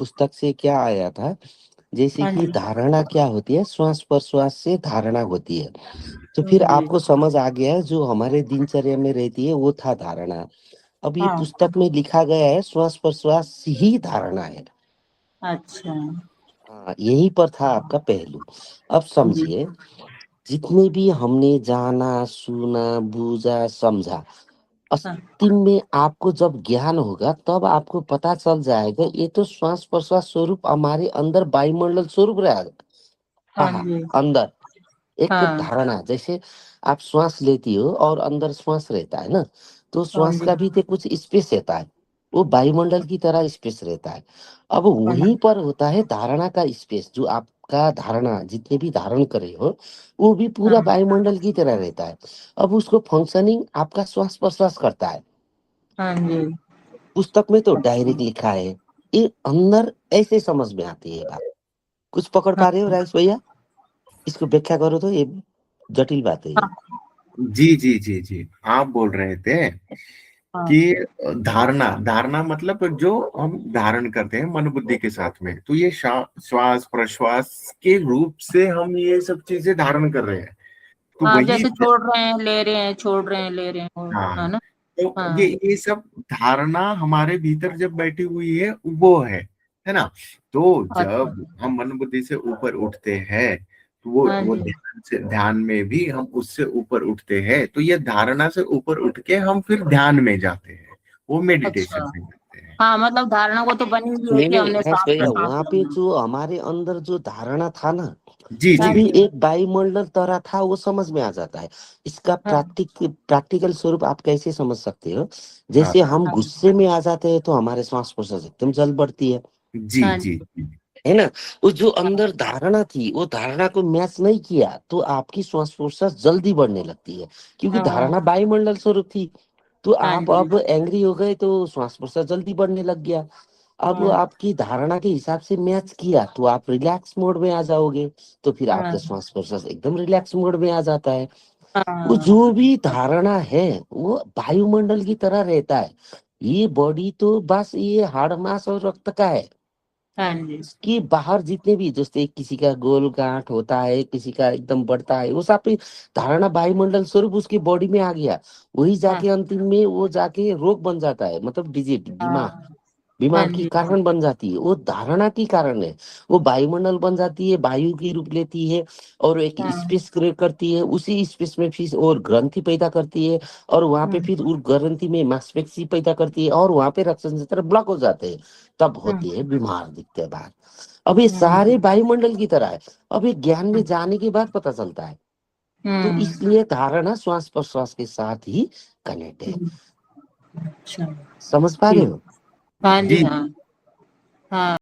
पुस्तक से क्या आया था, जैसे हाँ कि जी। धारणा क्या होती है, श्वास प्रश्वास से धारणा होती है। तो फिर जी। आपको समझ आ गया है, जो हमारे दिनचर्या में रहती है वो था धारणा। अब ये हाँ। पुस्तक में लिखा गया है श्वास प्रश्वास ही धारणा है। अच्छा। हाँ, यहीं पर था आपका पहलू। अब जी। समझिए, जितने भी हमने जाना, सुना, बूझा, समझा, हाँ। अंतिम में आपको जब ज्ञान होगा तब आपको पता चल जाएगा ये तो श्वास प्रश्वास स्वरूप हमारे अंदर वायुमंडल स्वरूप रहा। हाँ हाँ हाँ, जी। अंदर एक हाँ। धारणा, जैसे आप श्वास लेती हो और अंदर श्वास रहता है ना, तो हाँ श्वास जी। का भी तो कुछ स्पेस रहता है, वो वायुमंडल की तरह स्पेस रहता है। अब हाँ वहीं जी। पर होता है धारणा का स्पेस, जो आपका धारणा जितने भी धारण करे हो वो भी पूरा हाँ। वायुमंडल की तरह रहता है। अब उसको फंक्शनिंग आपका श्वास प्रश्वास करता है। हाँ जी। पुस्तक में तो अच्छा। डायरेक्ट लिखा है, ये अंदर ऐसे समझ में आती है बात। कुछ पकड़ हाँ। पा रहे हो राइस भैया? इसको व्याख्या करो तो, ये जटिल बात है ये। हाँ। जी जी जी जी, आप बोल रहे थे हाँ। कि धारणा, धारणा मतलब जो हम धारण करते हैं मन बुद्धि के साथ में, तो ये श्वास प्रश्वास के रूप से हम ये सब चीजें धारण कर रहे हैं, तो हाँ, वही। जैसे छोड़ रहे हैं, ले रहे हैं, छोड़ रहे हैं, ले रहे हैं, हाँ, है ना। तो हाँ। ये सब धारणा हमारे भीतर जब बैठी हुई है वो है ना। तो अच्छा। जब हम मन बुद्धि से ऊपर उठते हैं, तो हाँ वो जी। ध्यान में भी हम उससे ऊपर उठते हैं, तो ये धारणा से ऊपर उठ के हम फिर ध्यान में जाते हैं, वो अच्छा। मेडिटेशन में जाते हैं। हाँ, मतलब धारणा को तो बनी हुई है नहीं कि नहीं हमने राइस सांस भैया, प्रश्वास वहां पे करना। जो हमारे अंदर जो धारणा था ना, जी वो हाँ जी भी जी। एक वायुमंडल तरह था, वो समझ में आ जाता है। इसका हाँ। प्रैक्टिकल स्वरूप आप कैसे समझ सकते हो, हाँ जैसे हम हाँ। गुस्से में आ जाते हैं तो हमारे श्वास प्रश्वास एकदम जल बढ़ती जी हाँ जी जी। जी। है ना। वो जो अंदर धारणा थी, वो धारणा को मैच नहीं किया तो आपकी श्वास प्रश्वास जल्दी बढ़ने लगती है, क्योंकि हाँ। धारणा वायुमंडल स्वरूप थी। तो हाँ आप जी। अब एंग्री हो गए तो श्वास प्रश्वास जल्दी बढ़ने लग गया। अब वो हाँ। आपकी धारणा के हिसाब से मैच किया तो आप रिलैक्स मोड में आ जाओगे, तो फिर आपका हाँ। श्वास प्रश्वास एकदम रिलैक्स मोड में आ जाता है। वो हाँ। जो भी धारणा है वो वायुमंडल की तरह रहता है। ये बॉडी तो बस ये हाड़ मांस और रक्त का है। हाँ जी। कि बाहर जितने भी, जैसे किसी का गोल गांठ होता है, किसी का एकदम बढ़ता है, वो सब धारणा वायुमंडल स्वरूप उसकी बॉडी में आ गया। वही हाँ। जाके अंतिम में वो जाके रोग बन जाता है, मतलब डिजीज, बीमार, हाँ। हाँ बीमार की जी। कारण बन जाती है, वो धारणा की कारण है। वो वायुमंडल बन जाती है, वायु की रूप लेती है और एक हाँ। स्पेस क्रिएट करती है, उसी स्पेस में फिर और ग्रंथि पैदा करती है, और वहां पे हाँ। फिर उस ग्रंथि में मांसपेशी पैदा करती है, और वहां पे रक्त संचरण ब्लॉक हो जाते हैं, तब हाँ। होते हैं बीमार, दिखते हैं बाहर। अब ये हाँ। सारे वायुमंडल की तरह है। अब ये ज्ञान में जाने के बाद पता चलता है। तो हाँ। इसलिए धारणा श्वास प्रश्वास के साथ ही कनेक्ट है। अच्छा। समझ पा रहे ठीक। हो? हाँ जी। जी। हाँ। हाँ।